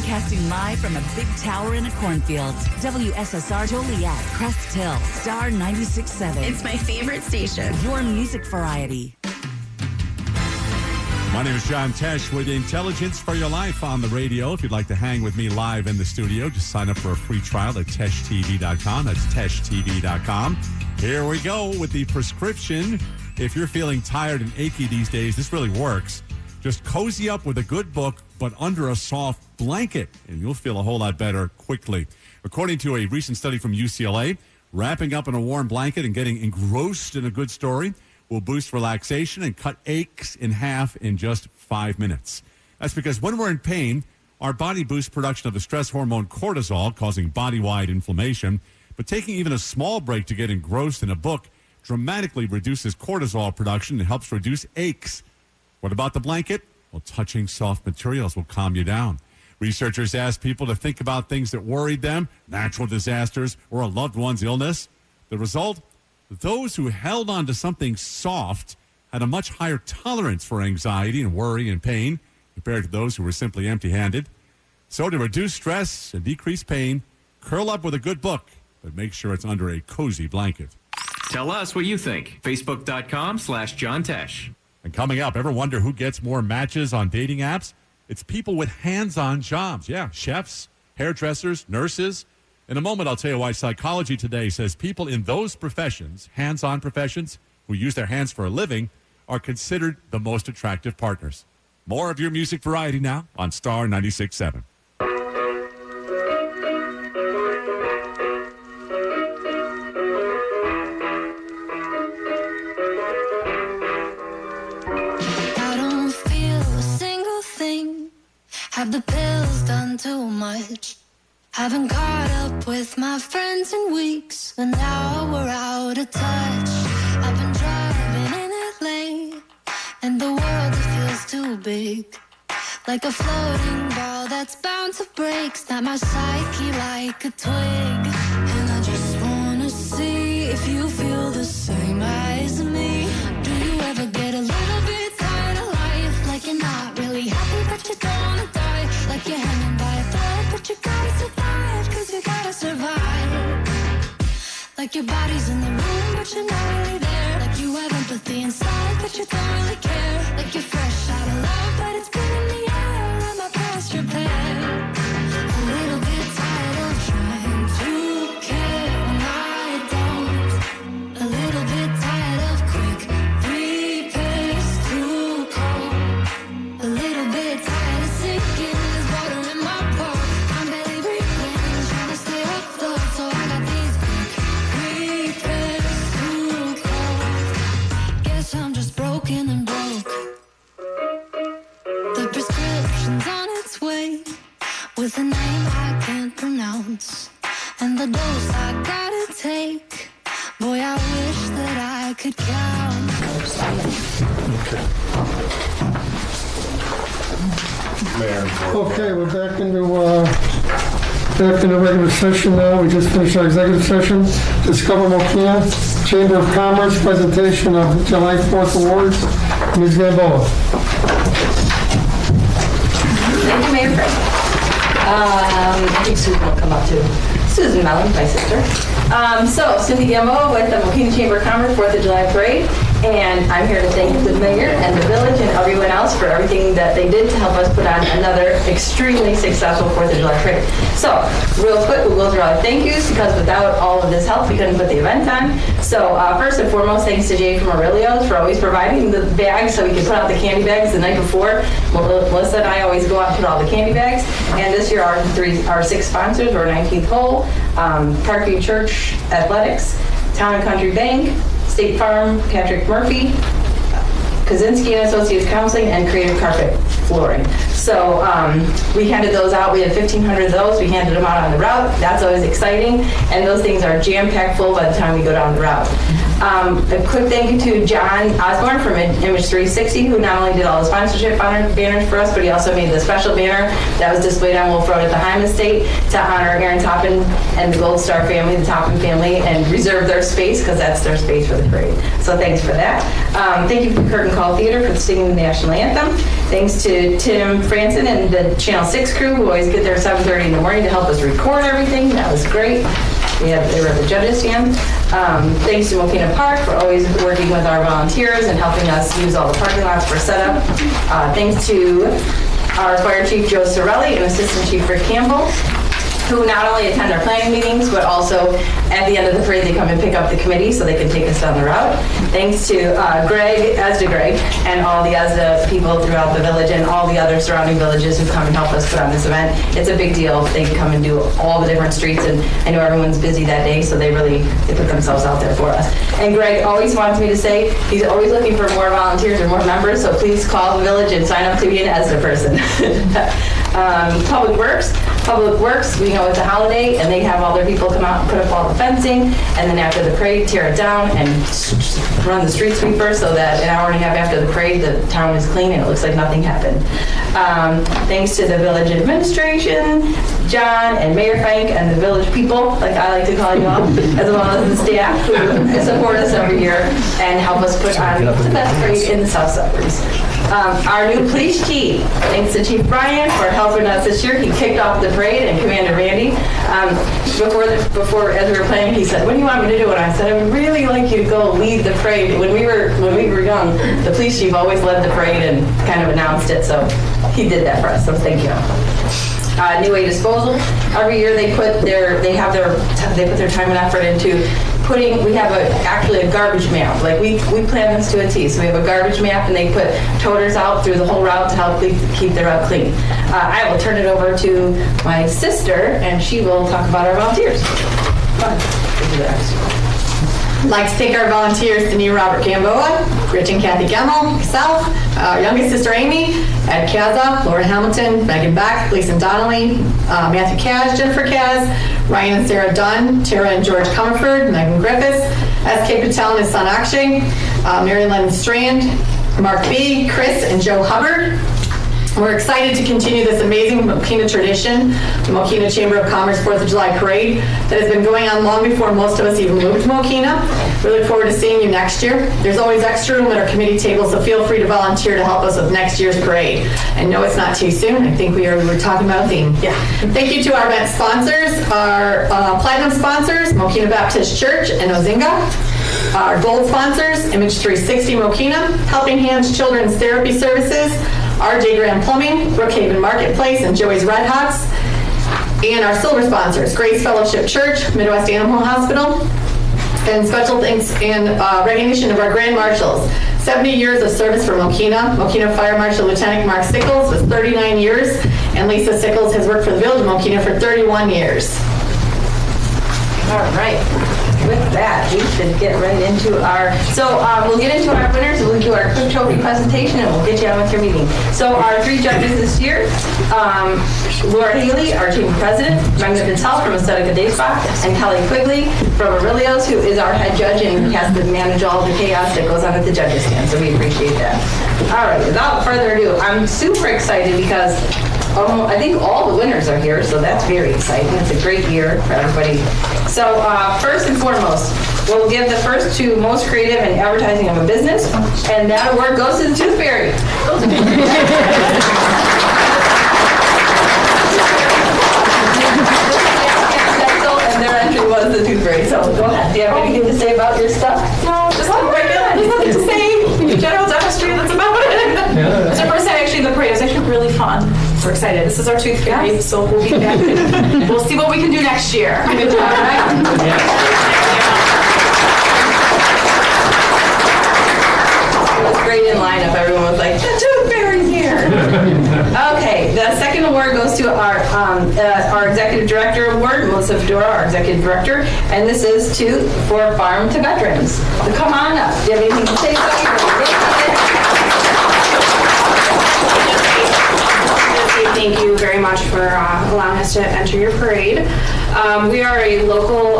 Broadcasting live from a big tower in a cornfield. WSSR Joliet, Crest Hill, Star 96.7. It's my favorite station. Your music variety. My name is John Tesh with Intelligence for Your Life on the radio. If you'd like to hang with me live in the studio, just sign up for a free trial at teshtv.com. That's teshtv.com. Here we go with the prescription. If you're feeling tired and achy these days, this really works. Just cozy up with a good book, but under a soft blanket, and you'll feel a whole lot better quickly. According to a recent study from UCLA, wrapping up in a warm blanket and getting engrossed in a good story will boost relaxation and cut aches in half in just 5 minutes. That's because when we're in pain, our body boosts production of the stress hormone cortisol, causing body-wide inflammation. But taking even a small break to get engrossed in a book dramatically reduces cortisol production and helps reduce aches. What about the blanket? Well, touching soft materials will calm you down. Researchers asked people to think about things that worried them, natural disasters, or a loved one's illness. The result? Those who held on to something soft had a much higher tolerance for anxiety and worry and pain compared to those who were simply empty-handed. So to reduce stress and decrease pain, curl up with a good book, but make sure it's under a cozy blanket. Tell us what you think. Facebook.com/John Tesh. And coming up, ever wonder who gets more matches on dating apps? It's people with hands-on jobs. Yeah, chefs, hairdressers, nurses. In a moment, I'll tell you why Psychology Today says people in those professions, hands-on professions, who use their hands for a living, are considered the most attractive partners. More of your music variety now on Star 96.7. Have the pills done too much? Haven't caught up with my friends in weeks, and now we're out of touch. I've been driving in LA, and the world it feels too big, like a floating ball that's bound to break. Snap my psyche like a twig, and I just wanna see if you feel the same as me. Do you ever get a little bit tired of life, like you're not really happy but you don't wanna die? Like you're hanging by a thread, but you gotta survive, 'cause you gotta survive. Like your body's in the room, but you're not really there. Like you have empathy inside, but you don't really care. Like you're fresh out of love, but it's been in the air, and my past repair. A little bit tired of trying to care when I don't. A little bit tired of quick repairs, too cold. A little bit tired of sinking. And broke. The prescription's on its way, with a name I can't pronounce, and the dose I gotta take. Boy, I wish that I could count. Okay, we're back into regular session now. We just finished our executive session. Discover Mokena Chamber of Commerce presentation of July 4th awards. Ms. Gamboa. Thank you, Mayor Frank. I think Susan will come up too. Susan Mellon, my sister. So, Cindy Gamboa with the Mokena Chamber of Commerce 4th of July Parade. And I'm here to thank the mayor and the village and everyone else for everything that they did to help us put on another extremely successful 4th of July parade. So, real quick, we'll go through our thank yous, because without all of this help, we couldn't put the event on. So, first and foremost, thanks to Jay from Aurelio's for always providing the bags so we could put out the candy bags the night before. Melissa and I always go out and put all the candy bags. And this year, our 6 sponsors were 19th Hole, Parkview Church Athletics, Town and Country Bank, State Farm, Patrick Murphy, Kaczynski and Associates Counseling, and Creative Carpet Flooring. So we handed those out. We had 1,500 of those. We handed them out on the route. That's always exciting. And those things are jam-packed full by the time we go down the route. A quick thank you to John Osborne from Image 360, who not only did all the sponsorship banners for us, but he also made the special banner that was displayed on Wolf Road at the Heim Estate to honor Aaron Toppin and the Gold Star family, the Toppin family, and reserve their space because that's their space for the parade. So thanks for that. Thank you to Curtain Call Theater for singing the national anthem. Thanks to Tim Franson and the Channel 6 crew who always get there at 7:30 in the morning to help us record everything. That was great. They were at the judges' stand. Thanks to Mokena Park for always working with our volunteers and helping us use all the parking lots for setup. Thanks to our Fire Chief Joe Sorelli and Assistant Chief Rick Campbell, who not only attend our planning meetings, but also at the end of the parade, they come and pick up the committee so they can take us down the route. Thanks to Greg, and all the ESDA people throughout the village and all the other surrounding villages who come and help us put on this event. It's a big deal. They can come and do all the different streets, and I know everyone's busy that day, so they put themselves out there for us. And Greg always wants me to say he's always looking for more volunteers or more members, so please call the village and sign up to be an ESDA person. Public Works, we know it's a holiday, and they have all their people come out and put up all the fencing, and then after the parade, tear it down and run the street sweeper so that an hour and a half after the parade, the town is clean and it looks like nothing happened. Thanks to the village administration, John and Mayor Frank and the village people, like I like to call you all, as well as the staff who support us every year and help us put on the best parade in the South Suburbs. Our new police chief, thanks to Chief Brian for helping us this year. He kicked off the parade, and Commander Randy. Before as we were playing, he said, "What do you want me to do?" And I said, "I would really like you to go lead the parade." When we were young, the police chief always led the parade and kind of announced it, so he did that for us. So thank you. New Way Disposal. Every year they put their time and effort into putting. We have actually a garbage map. Like we plan this to a T. So we have a garbage map, and they put toters out through the whole route to help keep the route clean. I will turn it over to my sister, and she will talk about our volunteers. Fun. I'd like to thank our volunteers, Denise Robert Gamboa, Rich and Kathy Gemmel, myself, our youngest sister Amy, Ed Kaza, Laura Hamilton, Megan Beck, Gleason Donnelly, Matthew Kaz, Jennifer Kaz, Ryan and Sarah Dunn, Tara and George Comerford, Megan Griffiths, S.K. Patel and his son Akshay, Mary Lynn Strand, Mark B., Chris, and Joe Hubbard. We're excited to continue this amazing Mokena tradition, the Mokena Chamber of Commerce 4th of July Parade that has been going on long before most of us even moved to Mokena. We look forward to seeing you next year. There's always extra room at our committee table, so feel free to volunteer to help us with next year's parade. And no, it's not too soon. I think we were talking about a theme. Yeah. Thank you to our event sponsors, our platinum sponsors, Mokena Baptist Church and Ozinga. Our gold sponsors, Image 360 Mokena, Helping Hands Children's Therapy Services, RJ Graham Plumbing, Brookhaven Marketplace, and Joey's Red Hots. And our silver sponsors, Grace Fellowship Church, Midwest Animal Hospital, and special thanks and recognition of our Grand Marshals. 70 years of service for Mokena. Mokena Fire Marshal Lieutenant Mark Sickles was 39 years, and Lisa Sickles has worked for the Village of Mokena for 31 years. All right. With that, we should get right into we'll get into our winners, we'll do our quick trophy presentation, and we'll get you on with your meeting. So our 3 judges this year, Laura Haley, our team president, Magna Patel from Aesthetica Day Spa, and Kelly Quigley from Aurelio's, who is our head judge and has to manage all the chaos that goes on at the judges stand, so we appreciate that. All right, without further ado, I'm super excited because I think all the winners are here, so that's very exciting. It's a great year for everybody. So first and foremost, we'll give the first to most creative in advertising of a business, and that award goes to the Tooth Fairy. And their entry was the Tooth Fairy. So go ahead. Do you have anything to say about your stuff? No, just there's nothing to say. General dentistry, that's about it. Yeah. It's our first time actually in the parade. It was actually really fun. We're excited. This is our Tooth Fairy, so we'll be back. We'll see what we can do next year. Good job, right? It was great in lineup. Everyone was like, the Tooth Fairy's here. Okay, the second award goes to our Executive Director Award, Melissa Fedora, our Executive Director, and this is for Farm to Veterans. So come on up. Do you have anything to say about your Thank you very much for allowing us to enter your parade. We are a local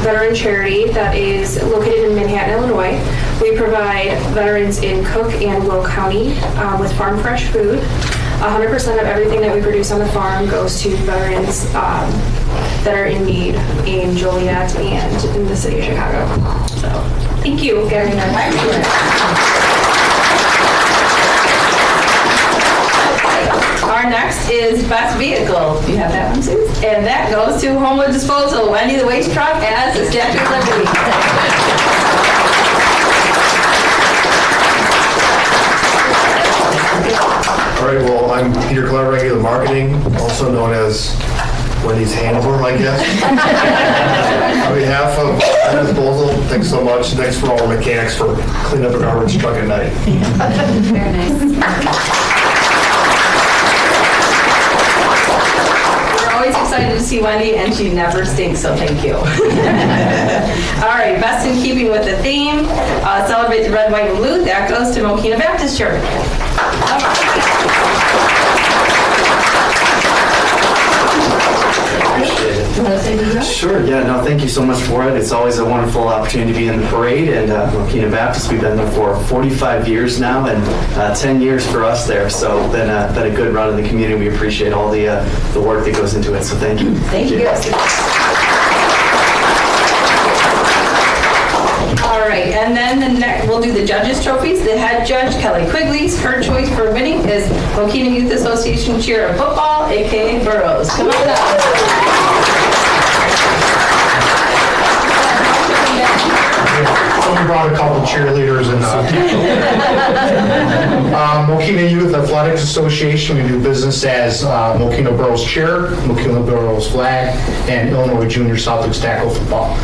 veteran charity that is located in Manhattan, Illinois. We provide veterans in Cook and Will County with farm fresh food. 100% of everything that we produce on the farm goes to veterans that are in need in Joliet and in the city of Chicago. So, thank you. Our next is Best Vehicle. Do you have that one, Suze? And that goes to Homewood Disposal. Wendy the Waste Truck as the Statue of Liberty. All right, well, I'm Peter Clark, regular marketing, also known as Wendy's handler, I guess. On behalf of Homewood Disposal, thanks so much. Thanks for all the mechanics for cleaning up a garbage truck at night. Very nice. Always excited to see Wendy, and she never stinks, so thank you. All right, best in keeping with the theme, celebrate the red, white, and blue. That goes to Mokena Baptist Church. Sure, yeah, no, thank you so much for it. It's always a wonderful opportunity to be in the parade, and Mokena Baptist, we've been there for 45 years now, and 10 years for us there, so been a good run in the community. We appreciate all the work that goes into it, so thank you. Thank you. All right, and then we'll do the judges' trophies. The head judge, Kelly Quigley's, her choice for winning is Mokena Youth Association Cheer of Football, a.k.a. Burrows. Come on up. We brought a couple cheerleaders and Mokena Youth Athletics Association. We do business as Mokena Burrows Cheer, Mokena Burrows Flag, and Illinois Junior Celtics Tackle Football.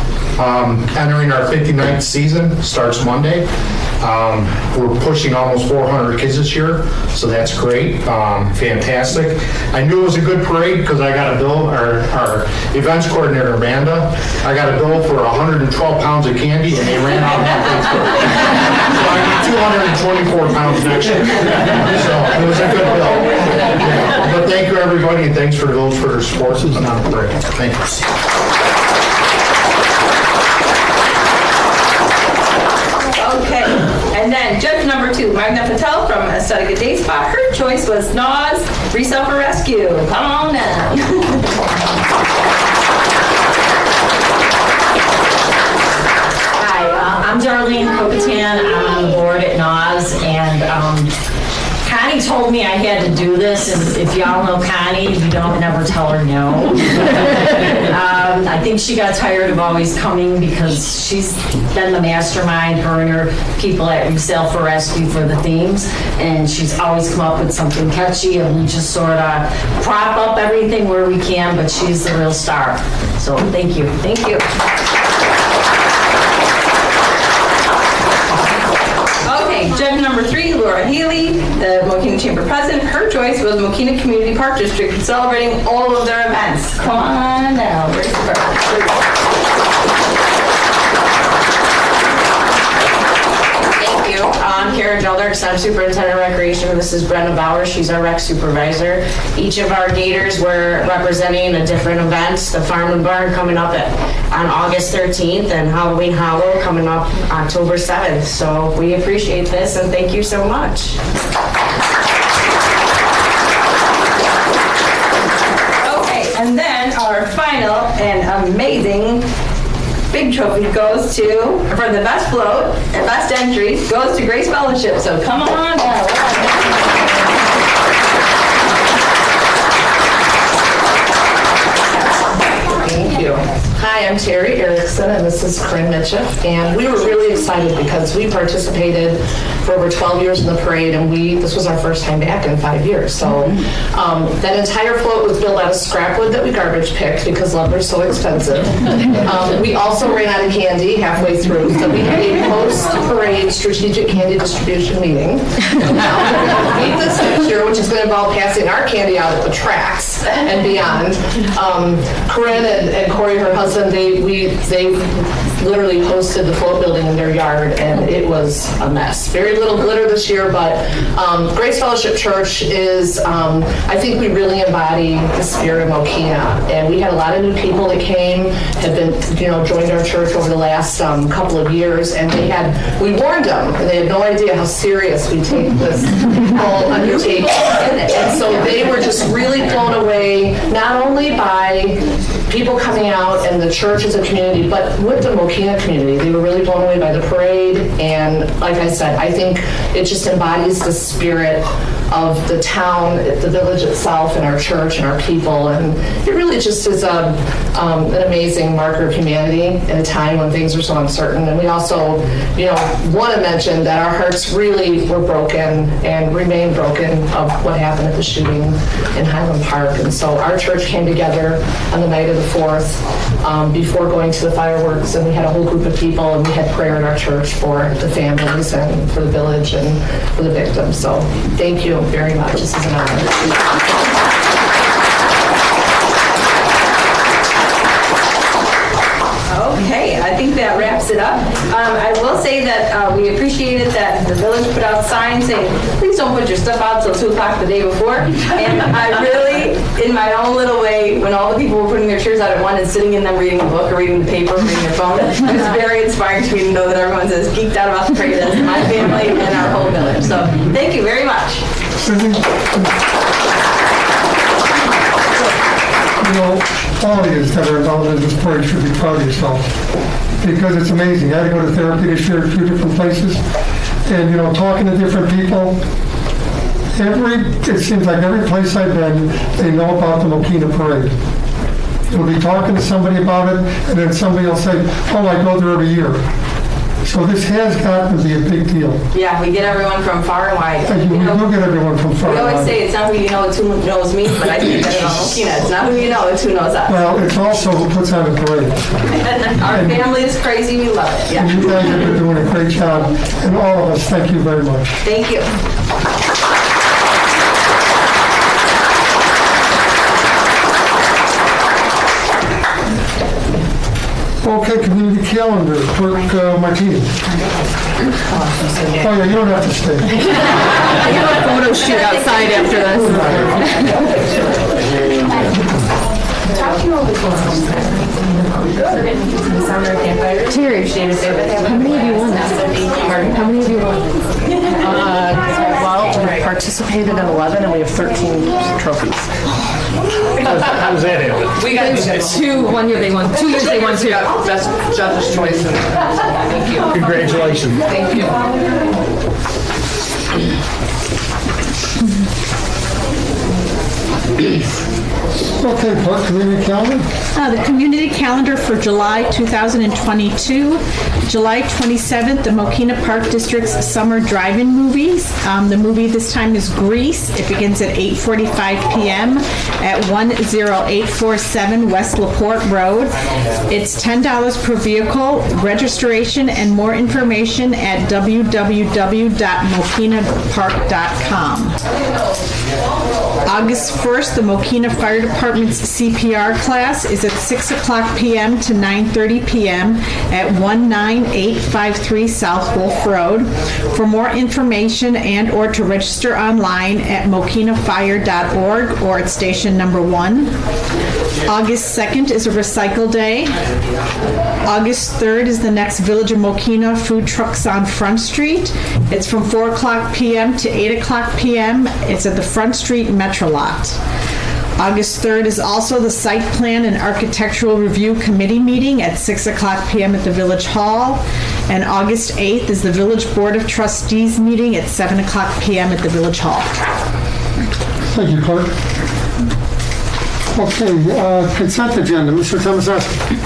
Entering our 59th season, starts Monday. We're pushing almost 400 kids this year, so that's great, fantastic. I knew it was a good parade because I got a bill, our events coordinator, Amanda, I got a bill for 112 pounds of candy and they ran out of my so I need 224 pounds next year. So it was a good bill. Yeah. But thank you everybody, and thanks for those for their sports on the parade. Thank you. Okay, and then judge number 2, Magna Patel from Aesthetic Day Spot. Her choice was Nas Resale for Rescue. Come on down. Hi, I'm Darlene Copetan. I'm on the board at NAS, and Connie told me I had to do this, and if y'all know Connie, you don't never tell her no. I think she got tired of always coming because she's been the mastermind, her and her people at Resale for Rescue for the themes, and she's always come up with something catchy, and we just sort of prop up everything where we can, but she's the real star. So thank you. Thank you. Okay, judge number 3, Laura Healy, the Mokena Chamber President. Her choice was Mokena Community Park District, celebrating all of their events. Come on now. Where's the bird? Thank you. I'm Karen Gelders. I'm Superintendent of Recreation. This is Brenda Bauer. She's our rec supervisor. Each of our gators were representing a different event. The Farm and Barn coming up on August 13th and Halloween Hollow coming up October 7th. So we appreciate this and thank you so much. Okay, and then our final and amazing big trophy goes to, for the best float and best entry, goes to Grace Fellowship. So come on now. Thank you. Hi, I'm Terry Erickson, and this is Corinne Mitchell. And we were really excited because we participated for over 12 years in the parade, and this was our first time back in 5 years. So that entire float was built out of scrap wood that we garbage picked because lumber's so expensive. We also ran out of candy halfway through, so we had a post-parade strategic candy distribution meeting. Meet this next year, which is going to involve passing our candy out at the tracks and beyond. Corinne and Corey, her husband, and they literally hosted the float building in their yard, and it was a mess. Very little glitter this year, but Grace Fellowship Church is, I think we really embody the spirit of Mokena, and we had a lot of new people that came, have been, joined our church over the last couple of years, and we warned them, and they had no idea how serious we take this whole undertaking. And so they were just really blown away, not only by people coming out and the church as a community, but with the Mokena community. They were really blown away by the parade, and like I said, I think it just embodies the spirit of the town, the village itself, and our church and our people, and it really just is an amazing marker of humanity in a time when things are so uncertain. And we also, want to mention that our hearts really were broken and remain broken of what happened at the shooting in Highland Park. And so our church came together on the night of the 4th before going to the fireworks, and we had a whole group of people, and we had prayer in our church for the families and for the village and for the victims. So thank you very much. This is an honor. Okay, I think that wraps it up. I will say that we appreciated that the village put out signs saying, please don't put your stuff out till 2 o'clock the day before. And I really, in my own little way, when all the people were putting their chairs out at 1 and sitting in them reading a book or reading the paper or reading their phone, it was very inspiring to me to know that everyone's as geeked out about the parade as my family and our whole village. So thank you very much. All of you that are involved in this parade should be proud of yourself, because it's amazing. I had to go to therapy this year at 2 different places, and talking to different people, it seems like every place I've been, they know about the Mokena parade. You'll be talking to somebody about it, and then somebody will say, oh, I go there every year. So this has got to be a big deal. Yeah, we get everyone from far and wide. We do get everyone from far and wide. We always say it's not who you know, it's who knows me, but I think that about Mokena. It's not who you know, it's who knows us. Well, it's also who puts on the parade. Our family is crazy, we love it. Yeah. And you guys have been doing a great job, and all of us, thank you very much. Thank you. Okay, community calendar, Clerk Martini. Oh yeah, you don't have to stay. I have a photo shoot outside after this. Talk to you over Terry, how many of you won that? How many of you won? Well, we participated in 11, and we have 13 trophies. How was that happen? We got 2 1 year they won. 2 years they won 2. Best judge's choice. Thank you. Congratulations. Thank you. Okay, Clerk, community calendar. The community calendar for July 2022. July 27th, the Mokena Park District's Summer Drive-In Movies. The movie this time is Grease. It begins at 8:45 p.m. at 10847 West LaPorte Road. It's $10 per vehicle. Registration and more information at www.mokenapark.com. August 1st, the Mokena Fire Department's CPR class is at 6 o'clock p.m. to 9:30 p.m. at 19853 South Wolf Road. For more information and or to register online at mokenafire.org or at station number 1. August 2nd is a recycle day. August 3rd is the next Village of Mokena food trucks on Front Street. It's from 4 o'clock p.m. to 8 o'clock p.m. It's at the Front Street Metro Lot. August 3rd is also the Site Plan and Architectural Review Committee meeting at 6 o'clock p.m. at the Village Hall. And August 8th is the Village Board of Trustees meeting at 7 o'clock p.m. at the Village Hall. Thank you, Clerk. Okay, consent agenda, Mr. Tomasowski.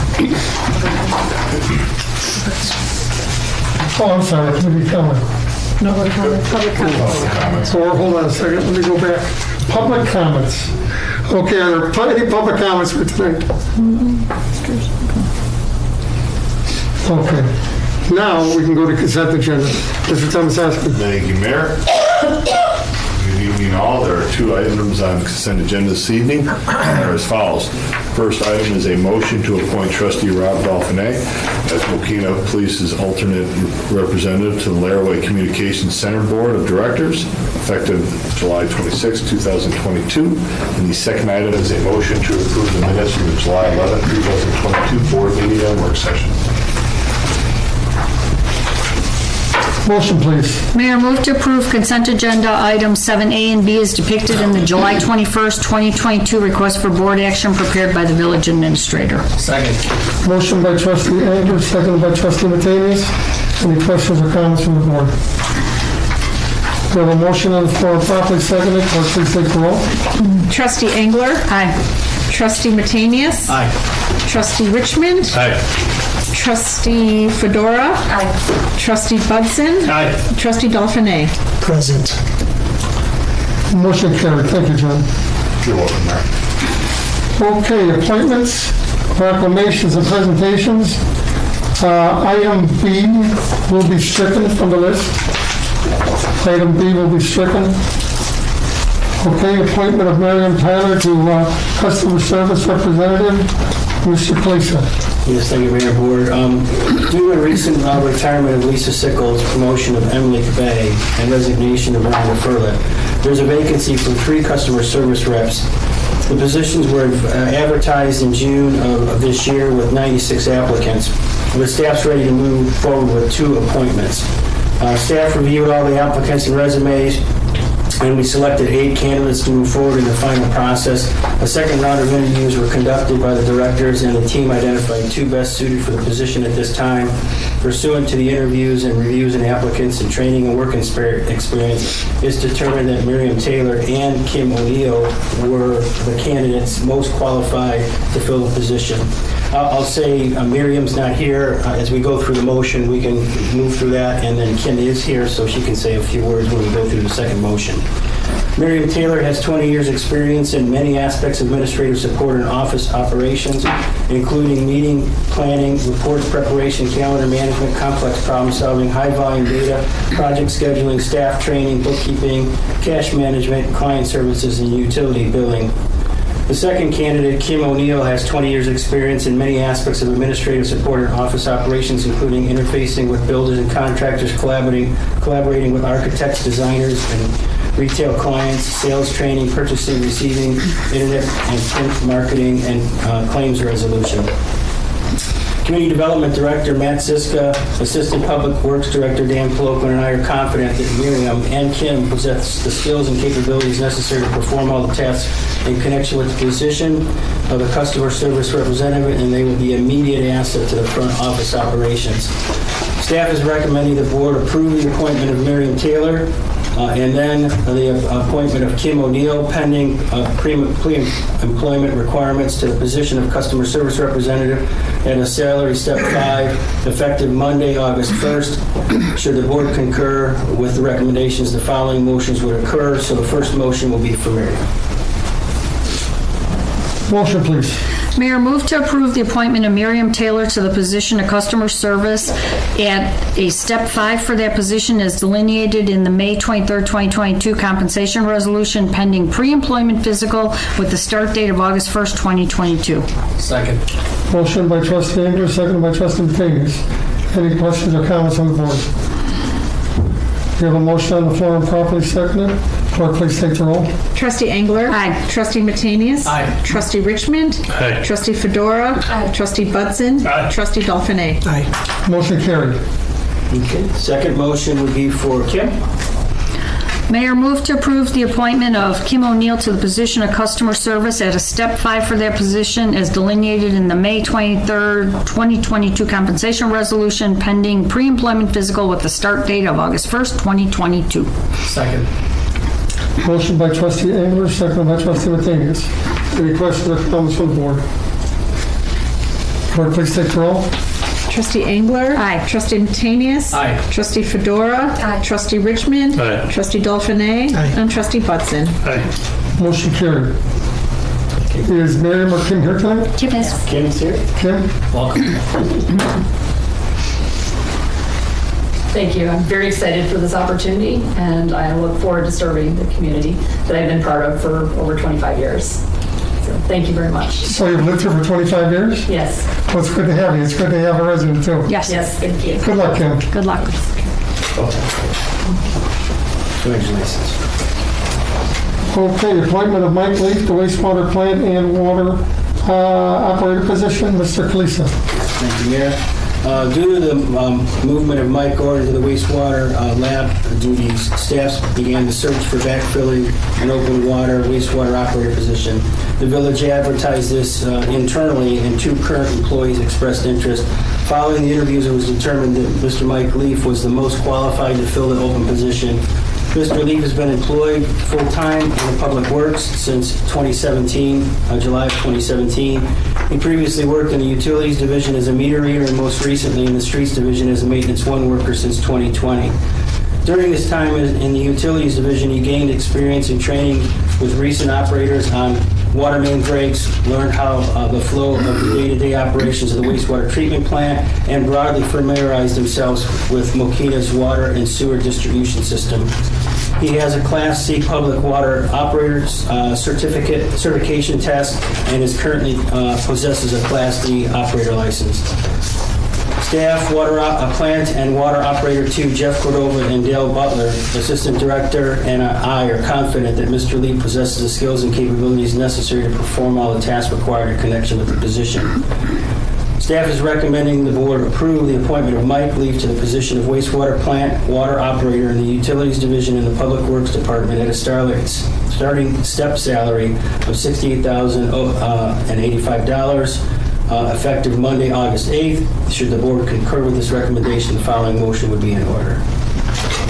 Oh, I'm sorry, community comment. No, public comments. So hold on a second, let me go back. Public comments. Okay, are there any public comments for tonight? Okay, now we can go to consent agenda. Mr. Tomasowski. Thank you, Mayor. Good evening all. There are 2 items on the consent agenda this evening. They're as follows. First item is a motion to appoint trustee Rob Dolphinet as Mokena Police's alternate representative to the Laraway Communications Center Board of Directors, effective July 26, 2022. And the second item is a motion to approve the minutes from the July 11, 2022 board meeting and work session. Motion, please. Mayor, move to approve consent agenda items 7A and B as depicted in the July 21st, 2022 request for board action prepared by the village administrator. Second. Motion by trustee Engler, seconded by trustee Matenius. Any questions or comments from the board? We have a motion on the floor properly seconded. Clerk, please take the roll. Trustee Engler? Aye. Trustee Matenius? Aye. Trustee Richmond? Aye. Trustee Fedora? Aye. Trustee Budson? Aye. Trustee Dolphinet? Present. Motion carried. Thank you, John. You're welcome, Mayor. Okay, appointments, proclamations, and presentations. Item B will be stricken from the list. Item B will be stricken. Okay, appointment of Miriam Tyler to Customer Service Representative. Mr. Kalisa. Yes, thank you, Mayor Board. Due to recent retirement of Lisa Sickles, promotion of Emily Bay, and resignation of Rhonda Furlet, there's a vacancy for 3 customer service reps. The positions were advertised in June of this year with 96 applicants. The staff's ready to move forward with 2 appointments. Staff reviewed all the applicants and resumes, and we selected 8 candidates to move forward in the final process. A second round of interviews were conducted by the directors, and the team identified 2 best suited for the position at this time. Pursuant to the interviews and reviews and applicants and training and work experience, it's determined that Miriam Taylor and Kim O'Neill were the candidates most qualified to fill the position. I'll say Miriam's not here. As we go through the motion, we can move through that, and then Kim is here, so she can say a few words when we go through the second motion. Miriam Taylor has 20 years' experience in many aspects of administrative support and office operations, including meeting planning, report preparation, calendar management, complex problem solving, high-volume data, project scheduling, staff training, bookkeeping, cash management, client services, and utility billing. The second candidate, Kim O'Neill, has 20 years' experience in many aspects of administrative support and office operations, including interfacing with builders and contractors, collaborating with architects, designers, and retail clients, sales training, purchasing, receiving, internet and print marketing, and claims resolution. Community Development Director Matt Siska, Assistant Public Works Director Dan Polokman, and I are confident that Miriam and Kim possess the skills and capabilities necessary to perform all the tasks in connection with the position of a customer service representative, and they will be immediate asset to the front office operations. Staff is recommending the board approve the appointment of Miriam Taylor and then the appointment of Kim O'Neill pending pre-employment requirements to the position of customer service representative at a salary step 5 effective Monday, August 1st. Should the board concur with the recommendations, the following motions would occur. So the first motion will be for Miriam. Motion, please. Mayor, move to approve the appointment of Miriam Taylor to the position of customer service at a step 5 for that position as delineated in the May 23rd, 2022 compensation resolution pending pre-employment physical with the start date of August 1st, 2022. Second. Motion by trustee Engler, seconded by trustee Matenius. Any questions or comments on the board? We have a motion on the floor and properly seconded. Clerk, please take the roll. Trustee Engler? Aye. Trustee Matenius? Aye. Trustee Richmond? Aye. Trustee Fedora? Aye. Trustee Budson? Aye. Trustee Dolphinet? Aye. Motion carried. Okay. Second motion would be for Kim. Mayor, move to approve the appointment of Kim O'Neill to the position of customer service at a step 5 for that position as delineated in the May 23rd, 2022 compensation resolution pending pre-employment physical with the start date of August 1st, 2022. Second. Motion by trustee Engler, seconded by trustee Matenius. Any questions or comments from the board? Clerk, please take the roll. Trustee Engler? Aye. Trustee Matenius? Aye. Trustee Fedora? Aye. Trustee Richmond? Aye. Trustee Dolphinet? Aye. And Trustee Budson? Aye. Motion carried. Is Miriam or Kim here tonight? Kim is. Kim's here. Kim? Welcome. Thank you. I'm very excited for this opportunity, and I look forward to serving the community that I've been part of for over 25 years. So thank you very much. So you've lived here for 25 years? Yes. Well, it's good to have you. It's good to have a resident, too. Yes. Yes, thank you. Good luck, Kim. Good luck. Congratulations. Okay, appointment of Mike Leaf to wastewater plant and water operator position. Mr. Kalisa. Thank you, Mayor. Due to the movement of Mike Gordon to the wastewater lab duties, staff began the search for backfilling an open water wastewater operator position. The village advertised this internally, and 2 current employees expressed interest. Following the interviews, it was determined that Mr. Mike Leaf was the most qualified to fill the open position. Mr. Leaf has been employed full-time in the Public Works since 2017, July of 2017. He previously worked in the Utilities Division as a meter reader and most recently in the Streets Division as a Maintenance 1 worker since 2020. During his time in the Utilities Division, he gained experience and training with recent operators on water main breaks, learned how the flow of the day-to-day operations of the wastewater treatment plant, and broadly familiarized themselves with Mokena's water and sewer distribution system. He has a Class C public water operator's certification test and is currently possesses a Class D operator license. Staff, plant and water operator 2, Jeff Cordova and Dale Butler, assistant director, and I are confident that Mr. Lee possesses the skills and capabilities necessary to perform all the tasks required in connection with the position. Staff is recommending the board approve the appointment of Mike Leaf to the position of wastewater plant water operator in the Utilities Division in the Public Works Department at a starting step salary of $68,085. Effective Monday, August 8th. Should the board concur with this recommendation, the following motion would be in order.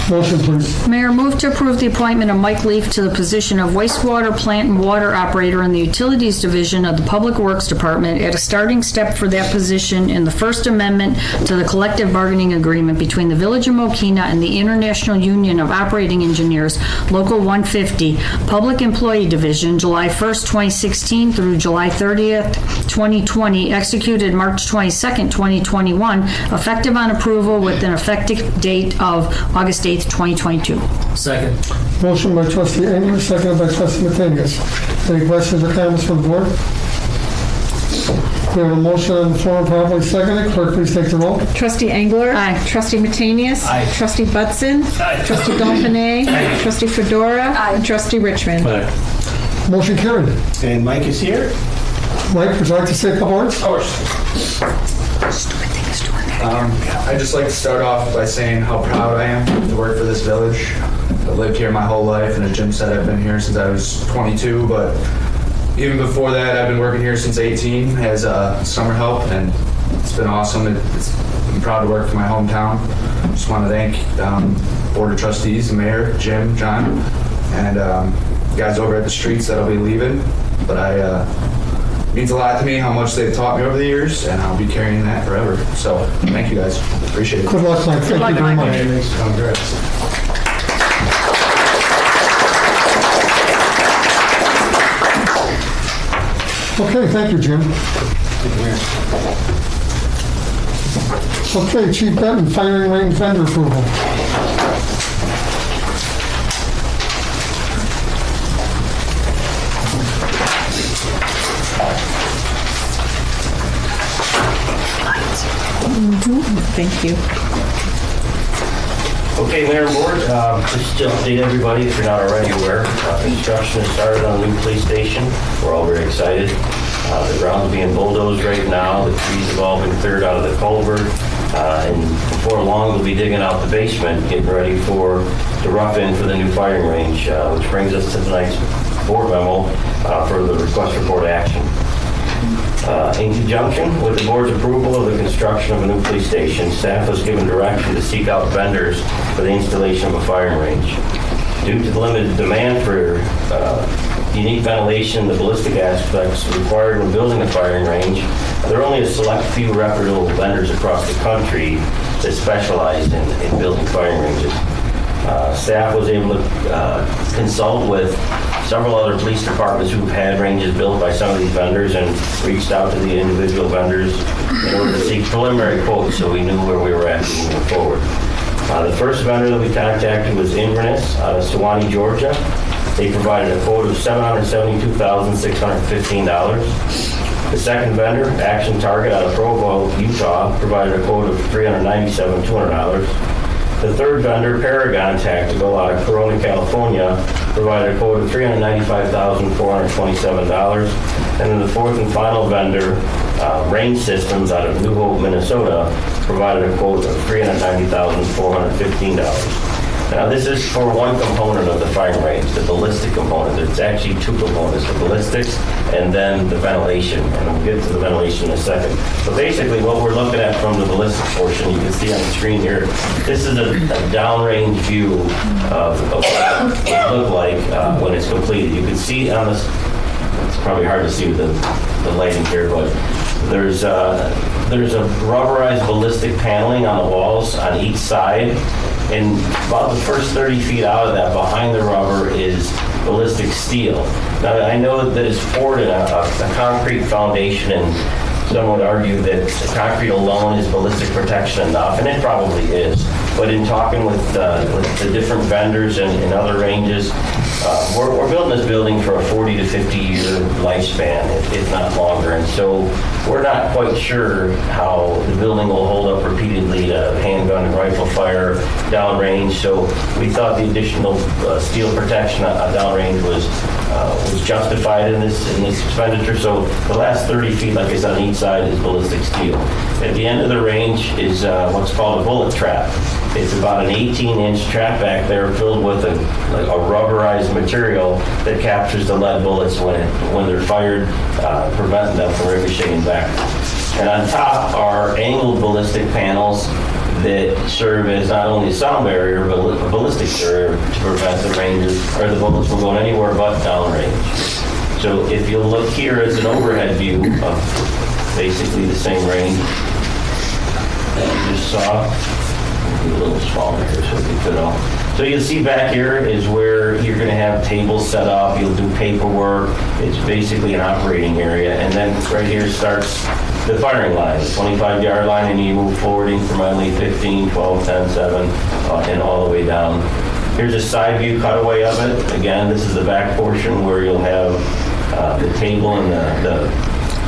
Motion, please. Mayor, move to approve the appointment of Mike Leaf to the position of wastewater plant and water operator in the Utilities Division of the Public Works Department at a starting step for that position in the First Amendment to the collective bargaining agreement between the Village of Mokena and the International Union of Operating Engineers, Local 150, Public Employee Division, July 1st, 2016 through July 30th, 2020, executed March 22nd, 2021, effective on approval with an effective date of August 8th, 2022. Second. Motion by trustee Engler, seconded by trustee Matenius. Any questions or comments from the board? We have a motion on the floor properly seconded. Clerk, please take the roll. Trustee Engler. Aye. Trustee Matenius. Aye. Trustee Butson. Aye. Trustee Dauphiné. Aye. Trustee Fedora. Aye. And Trustee Richmond. Aye. Motion carried. And Mike is here. Mike, would you like to say a couple words? Of course. I'd just like to start off by saying how proud I am to work for this village. I've lived here my whole life, and as Jim said, I've been here since I was 22, but even before that, I've been working here since 18 as summer help, and it's been awesome. I'm proud to work for my hometown. Just want to thank Board of Trustees, the Mayor, Jim, John, and guys over at the Streets that'll be leaving, but it means a lot to me how much they've taught me over the years, and I'll be carrying that forever. So thank you guys. Appreciate it. Good luck, Mike. Thank you very much. Congrats. Okay, thank you, Jim. Okay, Chief Benton, firing range vendor approval. Thank you. Okay, Mayor and Board, just to update everybody, if you're not already aware, construction has started on a new police station. We're all very excited. The ground's being bulldozed right now. The trees have all been cleared out of the culvert. And before long, we'll be digging out the basement, getting ready for the rough in for the new firing range, which brings us to tonight's board memo for the request for board action. In conjunction with the board's approval of the construction of a new police station, staff was given direction to seek out vendors for the installation of a firing range. Due to the limited demand for unique ventilation and the ballistic aspects required when building a firing range, there are only a select few reputable vendors across the country that specialize in building firing ranges. Staff was able to consult with several other police departments who've had ranges built by some of these vendors and reached out to the individual vendors in order to seek preliminary quotes so we knew where we were at moving forward. The first vendor that we contacted was Inverness out of Sewanee, Georgia. They provided a quote of $772,615. The second vendor, Action Target out of Provo, Utah, provided a quote of $397,200. The third vendor, Paragon Tactical out of Corona, California, provided a quote of $395,427. And then the fourth and final vendor, Rain Systems out of New Hope, Minnesota, provided a quote of $390,415. Now, this is for one component of the firing range, the ballistic component. It's actually two components, the ballistics and then the ventilation. And we'll get to the ventilation in a second. But basically, what we're looking at from the ballistic portion, you can see on the screen here, this is a downrange view of what it will look like when it's completed. You can see on this, it's probably hard to see with the lighting here, but there's a rubberized ballistic paneling on the walls on each side. And about the first 30 feet out of that, behind the rubber, is ballistic steel. Now, I know that it's poured in a concrete foundation, and some would argue that concrete alone is ballistic protection enough, and it probably is. But in talking with the different vendors and other ranges, we're building this building for a 40 to 50 year lifespan, if not longer. And so we're not quite sure how the building will hold up repeatedly to handgun and rifle fire downrange. So we thought the additional steel protection downrange was justified in this expenditure. So the last 30 feet, like I said, on each side is ballistic steel. At the end of the range is what's called a bullet trap. It's about an 18-inch trap back there filled with a rubberized material that captures the lead bullets when they're fired, preventing them from ricocheting back. And on top are angled ballistic panels that serve as not only a sound barrier, but a ballistic barrier to prevent the ranges or the bullets from going anywhere but downrange. So if you look here, it's an overhead view of basically the same range that you just saw. A little smaller here so we can fit all. So you'll see back here is where you're going to have tables set up. You'll do paperwork. It's basically an operating area. And then right here starts the firing line, the 25-yard line, and you move forward incrementally 15, 12, 10, 7, and all the way down. Here's a side view cutaway of it. Again, this is the back portion where you'll have the table and the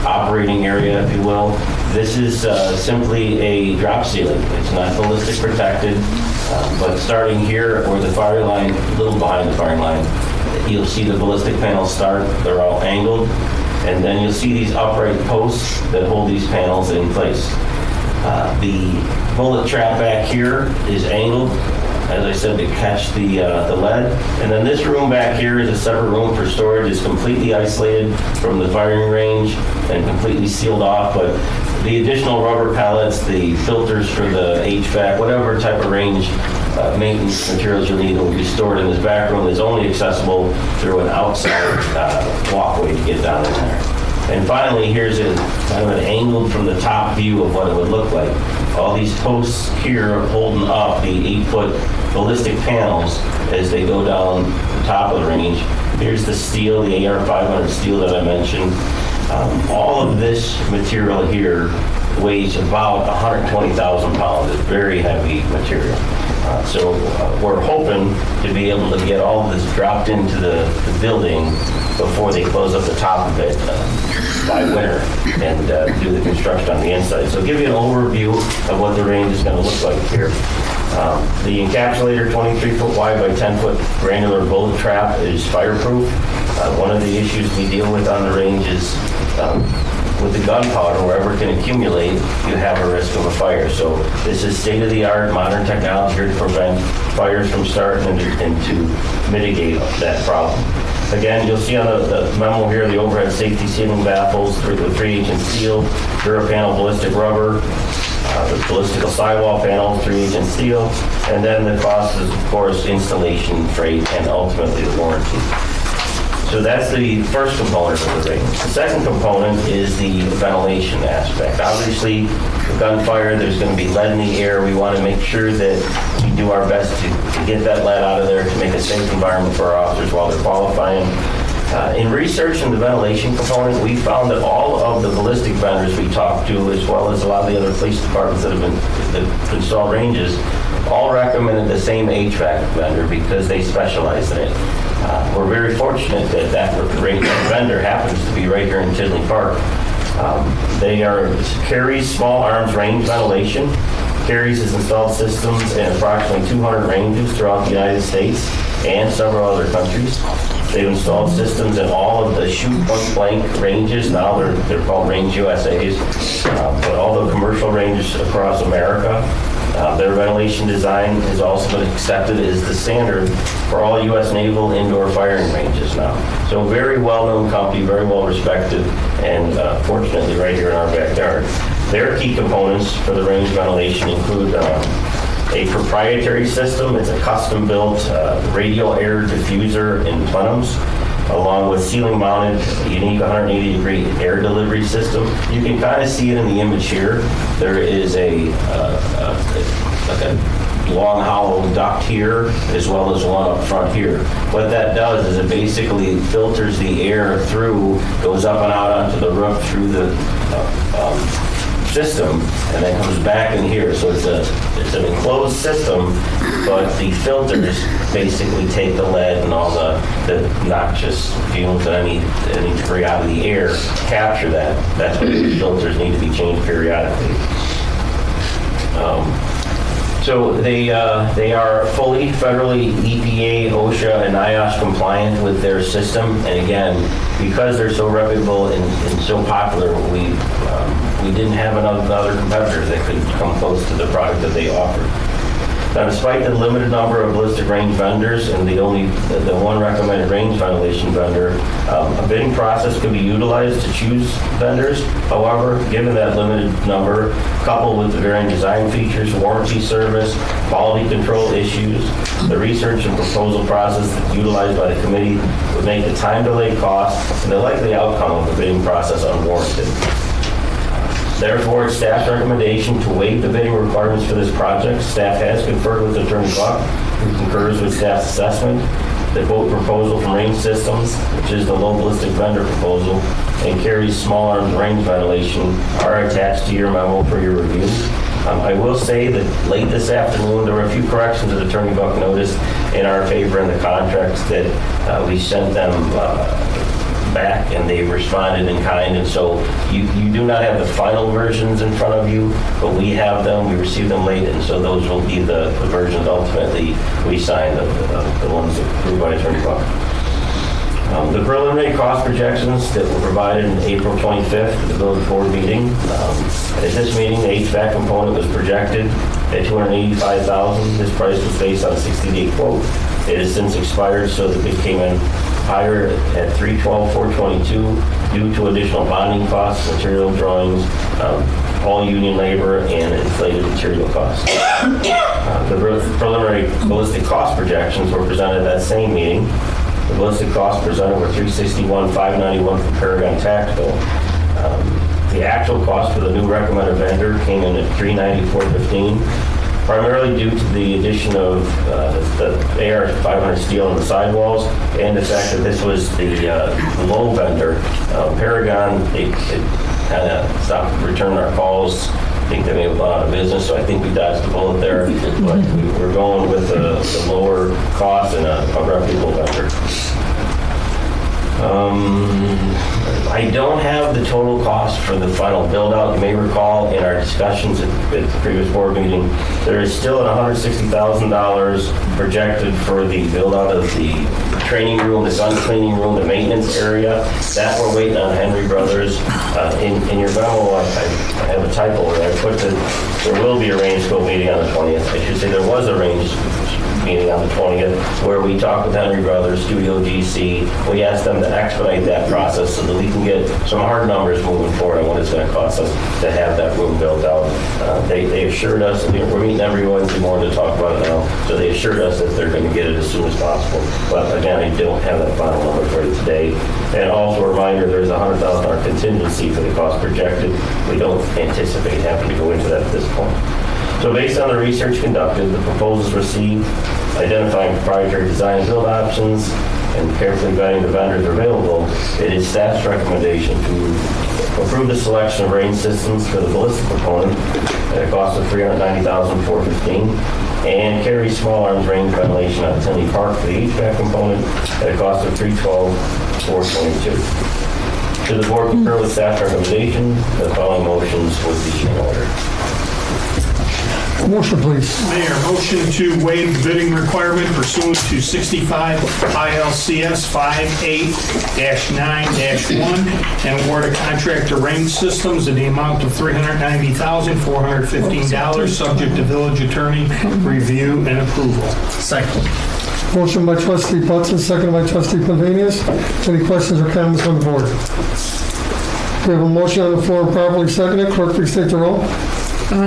operating area, if you will. This is simply a drop ceiling. It's not ballistic protected, but starting here where the firing line, a little behind the firing line, you'll see the ballistic panels start. They're all angled, and then you'll see these upright posts that hold these panels in place. The bullet trap back here is angled, as I said, to catch the lead. And then this room back here is a separate room for storage. It's completely isolated from the firing range and completely sealed off, but the additional rubber pellets, the filters for the HVAC, whatever type of range maintenance materials you'll need will be stored in this back room that's only accessible through an outside walkway to get down in there. And finally, here's kind of an angled from the top view of what it would look like. All these posts here holding up the 8-foot ballistic panels as they go down the top of the range. Here's the steel, the AR-500 steel that I mentioned. All of this material here weighs about 120,000 pounds. It's very heavy material. So we're hoping to be able to get all of this dropped into the building before they close up the top of it by winter and do the construction on the inside. So I'll give you an overview of what the range is going to look like here. The encapsulator, 23-foot wide by 10-foot granular bullet trap, is fireproof. One of the issues we deal with on the range is with the gunpowder, wherever it can accumulate, you have a risk of a fire. So this is state-of-the-art modern technology here to prevent fires from starting and to mitigate that problem. Again, you'll see on the memo here the overhead safety ceiling baffles with 3-inch steel, Durapanel ballistic rubber, the ballistical sidewall panel, 3-inch steel, and then the cost is, of course, installation, freight, and ultimately the warranty. So that's the first component of the range. The second component is the ventilation aspect. Obviously, with gunfire, there's going to be lead in the air. We want to make sure that we do our best to get that lead out of there to make a safe environment for our officers while they're qualifying. In researching the ventilation component, we found that all of the ballistic vendors we talked to, as well as a lot of the other police departments that have installed ranges, all recommended the same HVAC vendor because they specialize in it. We're very fortunate that that vendor happens to be right here in Tinley Park. They are Carey's Small Arms Range Ventilation. Carey's has installed systems in approximately 200 ranges throughout the United States and several other countries. They've installed systems in all of the shoot point blank ranges. Now they're called Range USAs, but all the commercial ranges across America. Their ventilation design has also been accepted as the standard for all U.S. Naval indoor firing ranges now. So very well-known company, very well-respected, and fortunately right here in our backyard. Their key components for the range ventilation include a proprietary system. It's a custom-built radial air diffuser in plenums, along with ceiling-mounted, unique 180-degree air delivery system. You can kind of see it in the image here. There is a long hollow duct here, as well as one up front here. What that does is it basically filters the air through, goes up and out onto the roof through the system, and then comes back in here. So it's an enclosed system, but the filters basically take the lead and all the noxious fumes and any debris out of the air, capture that. That's why the filters need to be changed periodically. So they are fully federally EPA, OSHA, and NIOSH compliant with their system. And again, because they're so reputable and so popular, we didn't have another competitor that could come close to the product that they offered. Now, despite the limited number of ballistic range vendors and the one recommended range ventilation vendor, a bidding process could be utilized to choose vendors. However, given that limited number, coupled with the varying design features, warranty service, quality control issues, the research and proposal process that's utilized by the committee would make the time delay, cost, and the likely outcome of the bidding process unwarranted. Therefore, it's staff's recommendation to waive the bidding requirements for this project. Staff has conferred with Attorney Buck, who concurs with staff's assessment. The quote proposal from Range Systems, which is the low ballistic vendor proposal, and Carey's Small Arms Range Ventilation are attached to your memo for your review. I will say that late this afternoon, there were a few corrections that Attorney Buck noticed in our favor in the contracts that we sent them back, and they responded in kind, and so you do not have the final versions in front of you, but we have them. We received them late, and so those will be the versions ultimately we signed, the ones approved by Attorney Buck. The preliminary cost projections that were provided on April 25th at the village board meeting. At this meeting, the HVAC component was projected at $285,000. This price was based on a 60-day quote. It has since expired, so the bid came in higher at $312,422 due to additional bonding costs, material drawings, all union labor, and inflated material costs. The preliminary ballistic cost projections were presented at that same meeting. The ballistic costs presented were $361,591 for Paragon Tactical. The actual cost for the new recommended vendor came in at $394,15. Primarily due to the addition of the AR-500 steel on the sidewalls and the fact that this was the low vendor. Paragon, they kind of stopped returning our calls. I think they may have gone out of business, so I think we dodged the bullet there. But we're going with the lower cost and a reputable vendor. I don't have the total cost for the final build-out. You may recall in our discussions at the previous board meeting, there is still $160,000 projected for the build-out of the training room, the gun cleaning room, the maintenance area. That we're waiting on Henry Brothers. In your memo, I have a typo where I put that there will be a range scope meeting on the 20th. I should say there was a range meeting on the 20th where we talked with Henry Brothers, Studio GC. We asked them to expedite that process so that we can get some hard numbers moving forward on what it's going to cost us to have that room built out. They assured us, we're meeting every Wednesday morning to talk about it now, so they assured us that they're going to get it as soon as possible. But again, I don't have that final number for you today. And also a reminder, there's a $100,000 contingency for the cost projected. We don't anticipate having to go into that at this point. So based on the research conducted, the proposals received, identifying proprietary design and build options, and carefully vetting the vendors available, it is staff's recommendation to approve the selection of range systems for the ballistic component at a cost of $390,415 and carry small arms range ventilation on Tinley Park for the HVAC component at a cost of $312,422. Should the board concur with staff recommendation, the following motions would be in order. Motion, please. Mayor, motion to waive the bidding requirement pursuant to 65 ILCS 58-9-1 and award a contract to Range Systems in the amount of $390,415, subject to village attorney review and approval. Second. Motion by trustee Butson, seconded by trustee Pavanius. Any questions or comments on the board? We have a motion on the floor properly seconded. Clerk, please take the roll.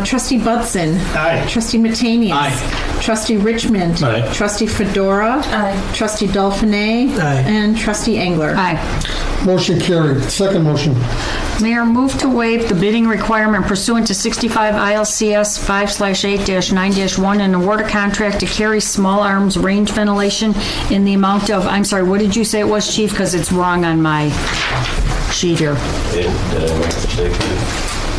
Trustee Butson. Aye. Trustee Matanius. Aye. Trustee Richmond. Aye. Trustee Fedora. Aye. Trustee Dolphine. Aye. And Trustee Engler. Aye. Motion carried. Second motion. Mayor, move to waive the bidding requirement pursuant to 65 ILCS 5/8-9-1 and award a contract to carry small arms range ventilation in the amount of, I'm sorry, what did you say it was, Chief? Because it's wrong on my sheet here. Did I make a mistake?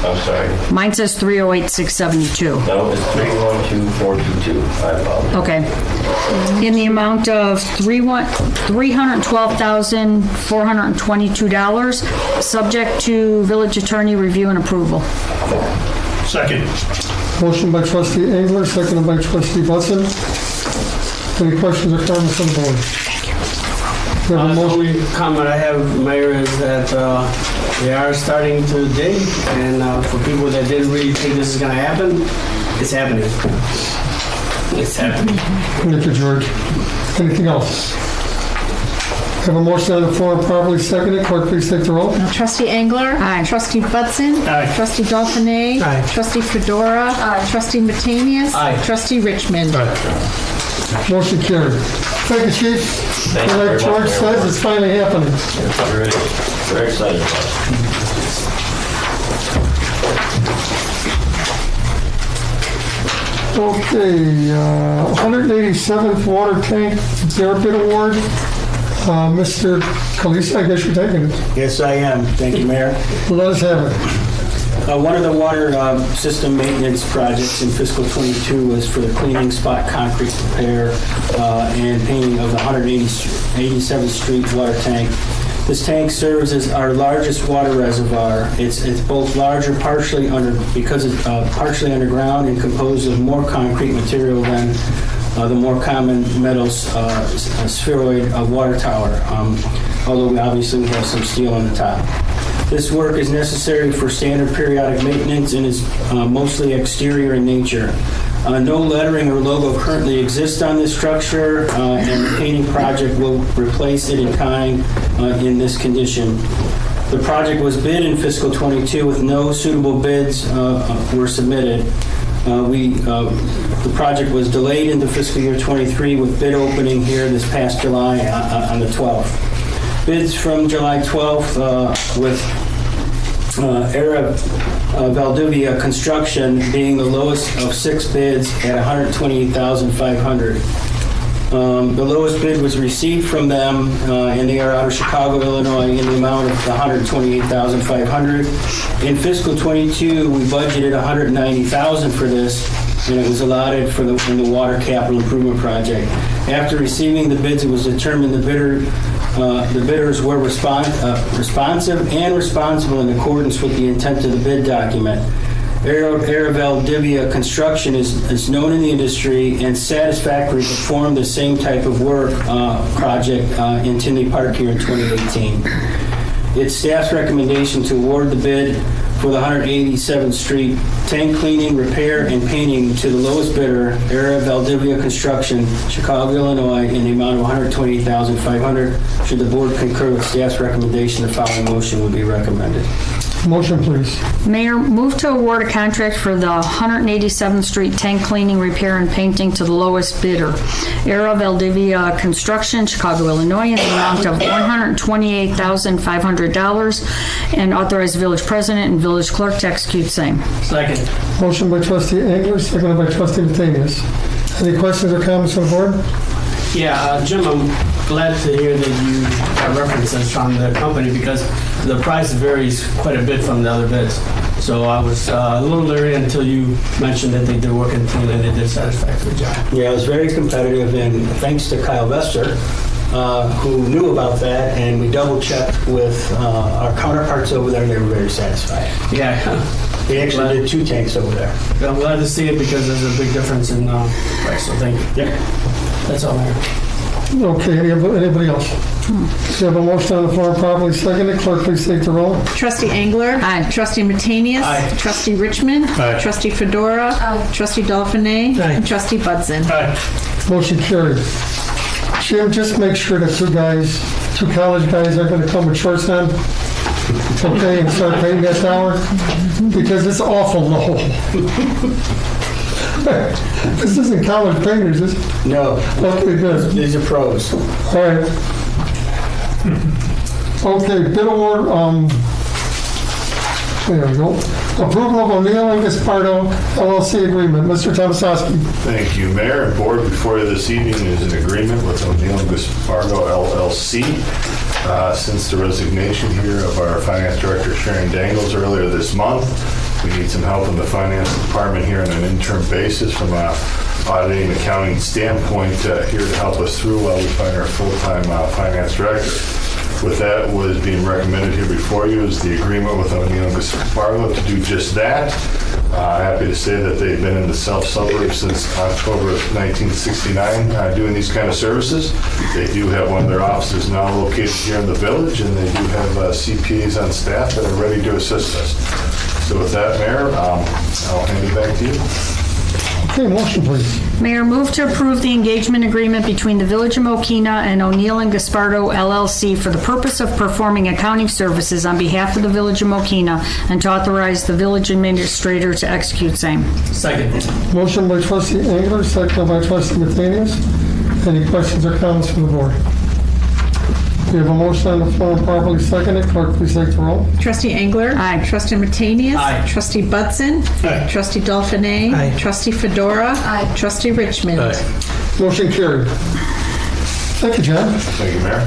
I'm sorry. Mine says 308,672. No, it's 312,422. I apologize. Okay. In the amount of $312,422, subject to village attorney review and approval. Second. Motion by trustee Engler, seconded by trustee Butson. Any questions or comments on the board? The only comment I have, Mayor, is that they are starting to dig, and for people that didn't really think this is going to happen, it's happening. It's happening. Thank you, George. Anything else? Have a motion on the floor properly seconded. Clerk, please take the roll. Trustee Engler. Aye. Trustee Butson. Aye. Trustee Dolphine. Aye. Trustee Fedora. Aye. Trustee Matanius. Aye. Trustee Richmond. Motion carried. Thank you, Chief. Thank you Like very George much, says, it's finally happening. Very excited about it. Okay, 187th Water Tank Dare Bid Award. Mr. Kalisa, I guess you're taking it. Yes, I am. Thank you, Mayor. Let us have it. One of the water system maintenance projects in fiscal 22 was for the cleaning spot concrete repair and painting of the 187th Street water tank. This tank serves as our largest water reservoir. It's both larger, partially partially underground and composed of more concrete material than the more common metals spheroid water tower. Although we obviously have some steel on the top. This work is necessary for standard periodic maintenance and is mostly exterior in nature. No lettering or logo currently exists on this structure, and the painting project will replace it in kind in this condition. The project was bid in fiscal 22 with no suitable bids were submitted. The project was delayed into fiscal year 23 with bid opening here this past July on the 12th. Bids from July 12th with Era Valdivia Construction being the lowest of 6 bids at $128,500. The lowest bid was received from them, and they are out of Chicago, Illinois, in the amount of $128,500. In fiscal 22, we budgeted $190,000 for this, and it was allotted in the water capital improvement project. After receiving the bids, it was determined the bidders were responsive and responsible in accordance with the intent of the bid document. Era Valdivia Construction is known in the industry and satisfactorily performed the same type of work project in Tinley Park here in 2018. It's staff's recommendation to award the bid for the 187th Street tank cleaning, repair, and painting to the lowest bidder, Era Valdivia Construction, Chicago, Illinois, in the amount of $128,500. Should the board concur with staff's recommendation, the following motion would be recommended. Motion, please. Mayor, move to award a contract for the 187th Street tank cleaning, repair, and painting to the lowest bidder, Era Valdivia Construction, Chicago, Illinois, in the amount of $128,500, and authorize village president and village clerk to execute same. Second. Motion by trustee Engler, seconded by trustee Matanius. Any questions or comments on the board? Yeah, Jim, I'm glad to hear that you got references from the company because the price varies quite a bit from the other bids. So I was a little leery until you mentioned that they did work in Finley and they did a satisfactory job. Yeah, it was very competitive, and thanks to Kyle Vester, who knew about that, and we double-checked with our counterparts over there, and they were very satisfied. Yeah. They actually did 2 tanks over there. I'm glad to see it because there's a big difference in price, so thank you. Yep. That's all I have. Okay, anybody else? You have a motion on the floor properly seconded. Clerk, please take the roll. Trustee Angler. Aye. Trustee Matanius. Aye. Trustee Richmond. Aye. Trustee Fedora. Trustee Dauphiné. Aye. And Trustee Budson. Motion carried. Jim, just make sure that 2 college guys are going to come with shorts on, okay, and start paying that dollar, because it's awful low. This isn't college painters, is it? No. Okay, good. These are pros. All right. Okay, bid award, there we go. Approval of O'Neill and Gaspardo LLC agreement. Mr. Tomasowski. Thank you, Mayor and Board. Before you this evening is an agreement with O'Neill and Gaspardo LLC. Since the resignation here of our Finance Director, Sharon Dangles, earlier this month, we need some help in the Finance Department here on an interim basis from an auditing and accounting standpoint here to help us through while we find our full-time Finance Director. With that, what is being recommended here before you is the agreement with O'Neill and Gaspardo to do just that. Happy to say that they've been in the South Suburbs since October of 1969 doing these kind of services. They do have one of their offices now located here in the village, and they do have CPAs on staff that are ready to assist us. So with that, Mayor, I'll hand it back to you. Okay, motion please. Mayor, move to approve the engagement agreement between the Village of Mokena and O'Neill and Gaspardo LLC for the purpose of performing accounting services on behalf of the Village of Mokena and to authorize the village administrator to execute same. Second. Motion by Trustee Angler, second by Trustee Matanius. Any questions or comments from the board? We have a motion on the floor and properly seconded. Clerk, please take the roll. Trustee Angler. Aye. Trustee Matanius. Aye. Trustee Budson. Aye. Trustee Dauphiné. Aye. Trustee Fedora. Aye. Trustee Richmond. Motion carried. Thank you, John. Thank you, Mayor.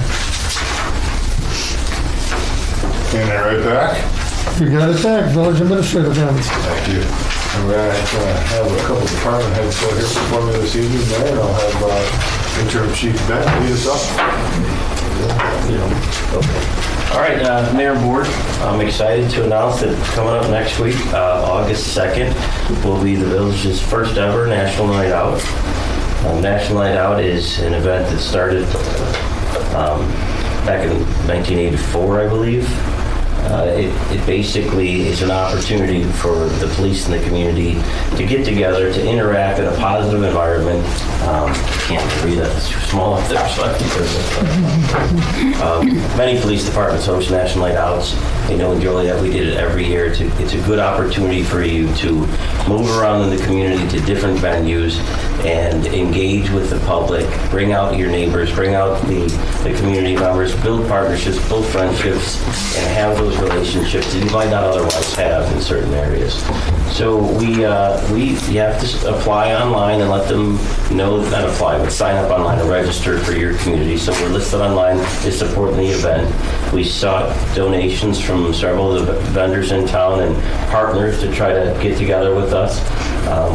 And then right back. You got it back. Village Administrator Jones. Thank you. And we're going to have a couple department heads go here before me this evening, Mayor, and I'll have Interim Chief Ben lead us up. All right, Mayor and Board, I'm excited to announce that coming up next week, August 2nd, will be the village's first ever National Night Out. National Night Out is an event that started back in 1984, I believe. It basically is an opportunity for the police and the community to get together, to interact in a positive environment. Can't read that, it's too small up there, so I can many police departments host National Night Outs. I know in Joliet we did it every year. It's a good opportunity for you to move around in the community to different venues and engage with the public, bring out your neighbors, bring out the community members, build partnerships, build friendships, and have those relationships that you might not otherwise have in certain areas. So you have to apply online and let them know, not apply, but sign up online and register for your community. So we're listed online to support the event. We sought donations from several of the vendors in town and partners to try to get together with us.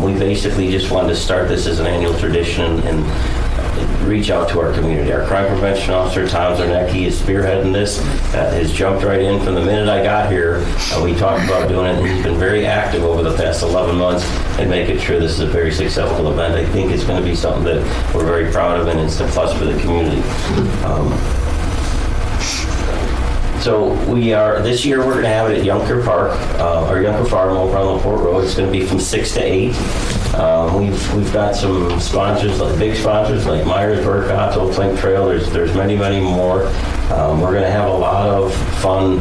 We basically just wanted to start this as an annual tradition and reach out to our community. Our crime prevention officer, Tom Zarnecki, is spearheading this. Has jumped right in from the minute I got here. We talked about doing it, and he's been very active over the past 11 months in making sure this is a very successful event. I think it's going to be something that we're very proud of, and it's a plus for the community. So this year we're going to have it at Yunker Park, or Yunker Farm over on LaPorte Road. It's going to be from 6 to 8. We've got some sponsors, like big sponsors like Myers, Burkott, Old Plank Trail. There's many, many more. We're going to have a lot of fun.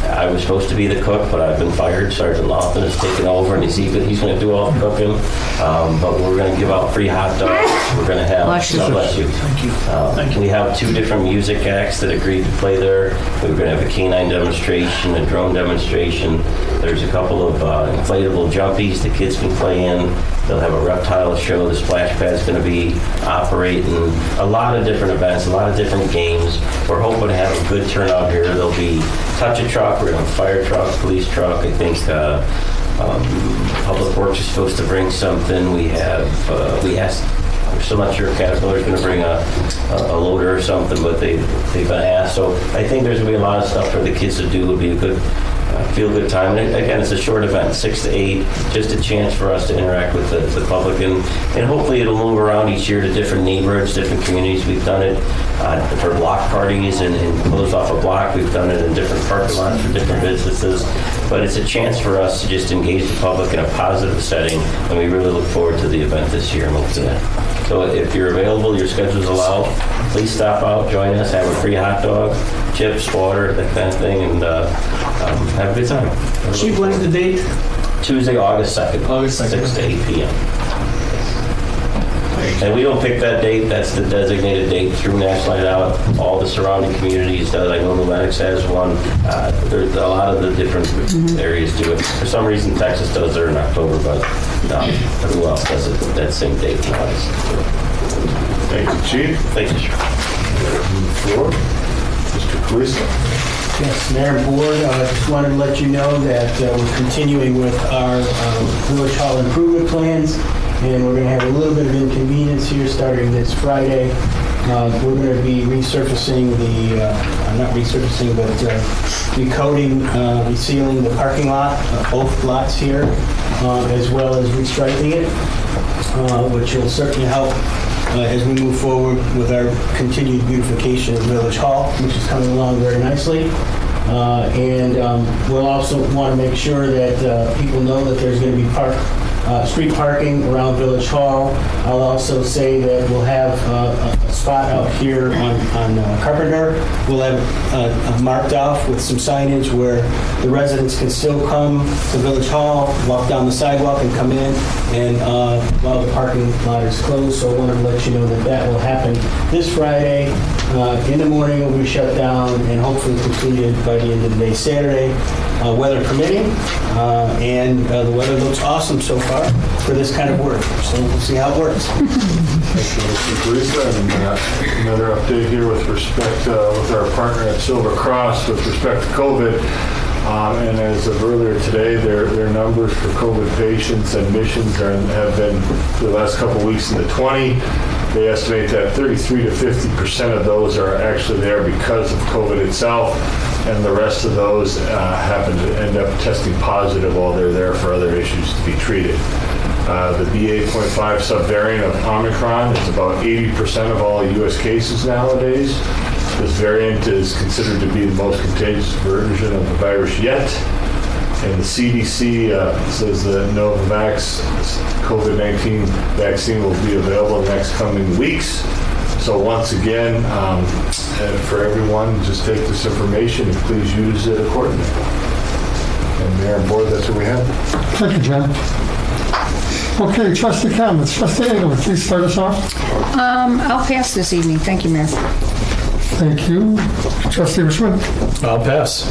I was supposed to be the cook, but I've been fired. Sergeant Lofton has taken over, and he's going to do all the cooking. But we're going to give out free hot dogs. We're going to have... Bless you. Thank you. We have 2 different music acts that agreed to play there. We're going to have a canine demonstration, a drone demonstration. There's a couple of inflatable jumpies the kids can play in. They'll have a reptile show. The splash pad's going to be operating. A lot of different events, a lot of different games. We're hoping to have a good turnout here. There'll be touch-a-truck, we're going to have a fire truck, police truck. I think Public Works is supposed to bring something. We asked, we're still not sure if Caterpillar's going to bring a loader or something, but they've been asked. So I think there's going to be a lot of stuff for the kids to do. It'll be a good, feel-good time. And again, it's a short event, 6 to 8, just a chance for us to interact with the public. And hopefully it'll move around each year to different neighborhoods, different communities. We've done it for block parties and closed off a block. We've done it in different parking lots for different businesses. But it's a chance for us to just engage the public in a positive setting, and we really look forward to the event this year in Mokena. So if you're available, your schedules allow, please stop out, join us, have a free hot dog, chips, water, that kind of thing, and have a good time. Chief, when's the date? Tuesday, August 2nd. August 2nd. 6 to 8 p.m. And we don't pick that date. That's the designated date through National Night Out. All the surrounding communities does. I know New Lenox has one. There's a lot of the different areas do it. For some reason, Texas does theirs in October, but who else does it that same date in August? Thank you, Chief. Thank you, Chief. Floor. Mr. Kalista. Yes, Mayor and Board, I just wanted to let you know that we're continuing with our Village Hall improvement plans, and we're going to have a little bit of inconvenience here starting this Friday. We're going to be resurfacing recoating, resealing the parking lot, both lots here, as well as restriping it, which will certainly help as we move forward with our continued beautification of Village Hall, which is coming along very nicely. And we'll also want to make sure that people know that there's going to be street parking around Village Hall. I'll also say that we'll have a spot out here on Carpenter. We'll have marked off with some signage where the residents can still come to Village Hall, walk down the sidewalk and come in, and while the parking lot is closed. So I wanted to let you know that that will happen this Friday. In the morning it will be shut down and hopefully completed by the end of the day Saturday, weather permitting. And the weather looks awesome so far for this kind of work. So we'll see how it works. Thank you, Mr. Kalista. And another update here with respect with our partner at Silver Cross with respect to COVID. And as of earlier today, their numbers for COVID patients and admissions have been for the last couple of weeks in the 20. They estimate that 33 to 50% of those are actually there because of COVID itself, and the rest of those happen to end up testing positive while they're there for other issues to be treated. The BA.5 subvariant of Omicron is about 80% of all U.S. cases nowadays. This variant is considered to be the most contagious version of the virus yet. And the CDC says the Novavax COVID-19 vaccine will be available in the next coming weeks. So once again, and for everyone, just take this information and please use it accordingly. And Mayor and Board, that's what we have. Thank you, John. Okay, trustee comments. Trustee Engelman, please start us off. I'll pass this evening. Thank you, Mayor. Thank you. Trustee Richmond. I'll pass.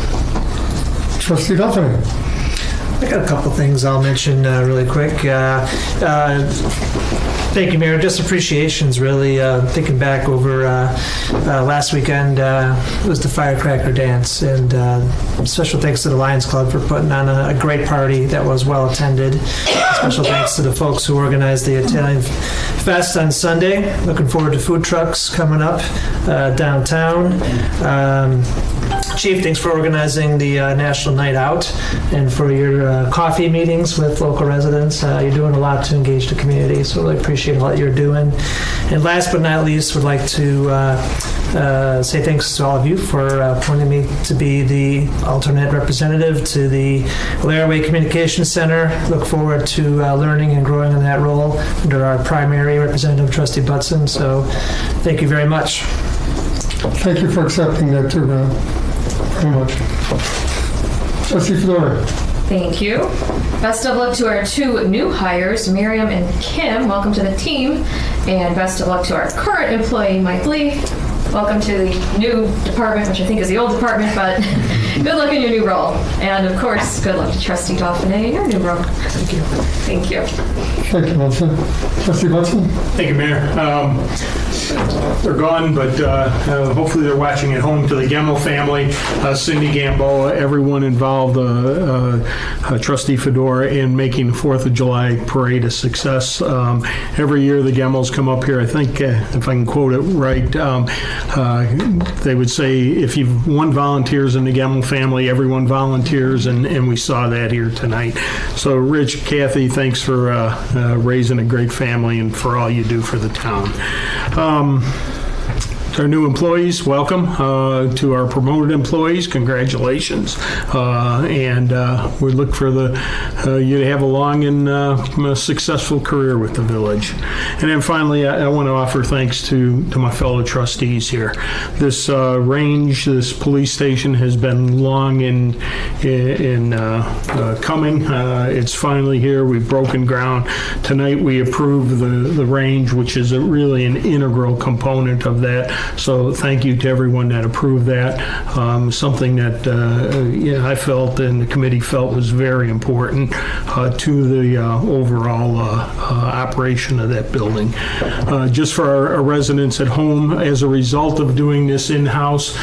Trustee Duffin. I got a couple things I'll mention really quick. Thank you, Mayor. Just appreciations, really. Thinking back over last weekend, it was the Firecracker Dance, and special thanks to the Lions Club for putting on a great party that was well attended. Special thanks to the folks who organized the Italian Fest on Sunday. Looking forward to food trucks coming up downtown. Chief, thanks for organizing the National Night Out and for your coffee meetings with local residents. You're doing a lot to engage the community, so really appreciate what you're doing. And last but not least, would like to say thanks to all of you for appointing me to be the alternate representative to the Laramie Communications Center. Look forward to learning and growing in that role under our primary representative, Trustee Butson. So thank you very much. Thank you for accepting that too, Ron. Very much. Trustee Fedora. Thank you. Best of luck to our two new hires, Miriam and Kim. Welcome to the team. And best of luck to our current employee, Mike Lee. welcome to the new department, which I think is the old department, but good luck in your new role. And of course, good luck to Trustee Dauphiné in your new role. Thank you. Thank you. Thank you, Hudson. Trustee Hudson? Thank you, Mayor. They're gone, but hopefully they're watching at home. To the Gemmel family, Cindy Gamboa, everyone involved, Trustee Fedora, in making the 4th of July parade a success. Every year the Gemmels come up here, I think, if I can quote it right, they would say, if you've one volunteers in the Gemmel family, everyone volunteers, and we saw that here tonight. So Rich, Kathy, thanks for raising a great family and for all you do for the town. To our new employees, welcome. To our promoted employees, congratulations. And we look for you to have a long and successful career with the village. And then finally, I want to offer thanks to my fellow trustees here. This range, this police station has been long in coming. It's finally here. We've broken ground. Tonight we approved the range, which is really an integral component of that. So thank you to everyone that approved that. Something that I felt and the committee felt was very important to the overall operation of that building. Just for our residents at home, as a result of doing this in-house,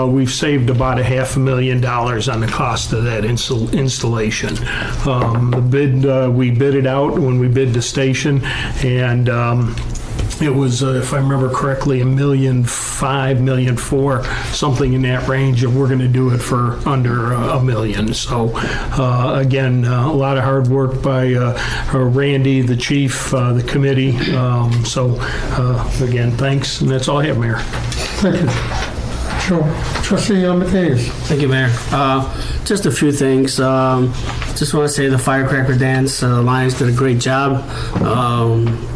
we've saved about $500,000 on the cost of that installation. The bid, we bid it out when we bid the station, and it was, if I remember correctly, $1.5 million, $1.4 million, something in that range, and we're going to do it for under $1 million. So again, a lot of hard work by Randy, the chief, the committee. So again, thanks, and that's all I have, Mayor. Thank you. Sure. Trustee Matthews. Thank you, Mayor. Just a few things. Just want to say the firecracker dance, Lions did a great job.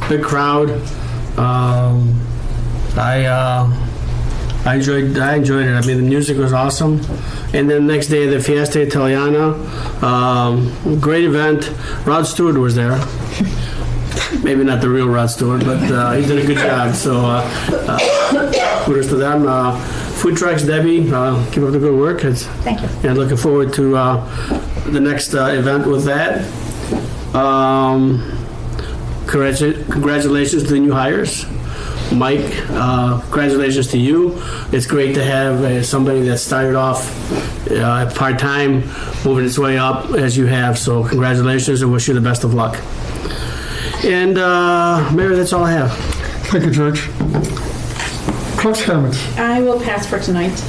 Big crowd. I enjoyed it. I mean, the music was awesome. And then the next day, the Fiesta Italiana, great event. Rod Stewart was there. Maybe not the real Rod Stewart, but he did a good job. So kudos to them. Food trucks, Debbie, keep up the good work. Thank you. And looking forward to the next event with that. Congratulations to the new hires. Mike, congratulations to you. It's great to have somebody that started off part-time, moving its way up as you have. So congratulations, and wish you the best of luck. And Mayor, that's all I have. Thank you, George. Clerk's comments. I will pass for tonight.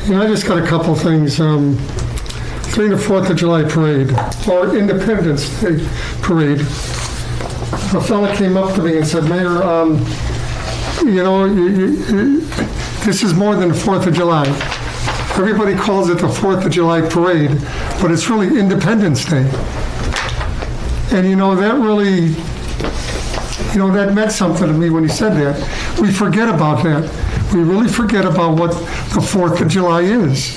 I just got a couple things. During the 4th of July parade, or Independence Day parade, a fella came up to me and said, Mayor, this is more than the 4th of July. Everybody calls it the 4th of July parade, but it's really Independence Day. And that really, that meant something to me when he said that. We forget about that. We really forget about what the 4th of July is.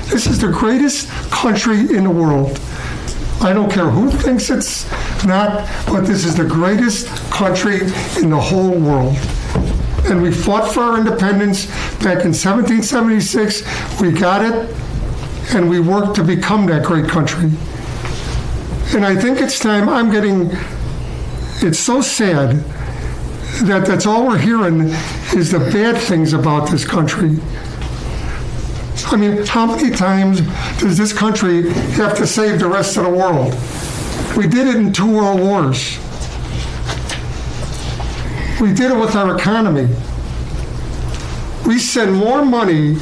This is the greatest country in the world. I don't care who thinks it's not, but this is the greatest country in the whole world. And we fought for our independence back in 1776. We got it, and we worked to become that great country. And I think it's time, it's so sad that that's all we're hearing is the bad things about this country. I mean, how many times does this country have to save the rest of the world? We did it in 2 world wars. We did it with our economy. We send more money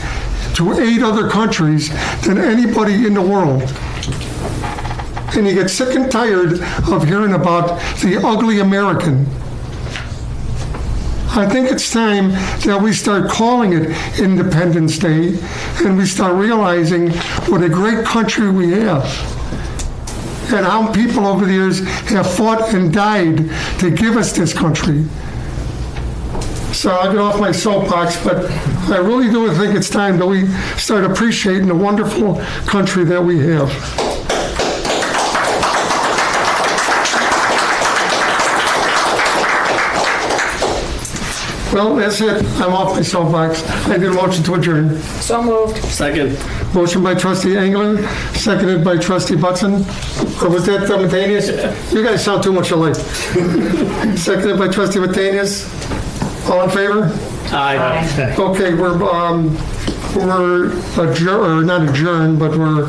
to 8 other countries than anybody in the world. And you get sick and tired of hearing about the ugly American. I think it's time that we start calling it Independence Day and we start realizing what a great country we have and how people over the years have fought and died to give us this country. So I'll get off my soapbox, but I really do think it's time that we start appreciating the wonderful country that we have. Well, that's it. I'm off my soapbox. I need a motion to adjourn. So moved. Second. Motion by trustee Engler, seconded by trustee Butson. Or was that Matanias? You guys sound too much alike. Seconded by trustee Matanias. All in favor? Aye. Okay, we're adjourned, or not adjourned, but we're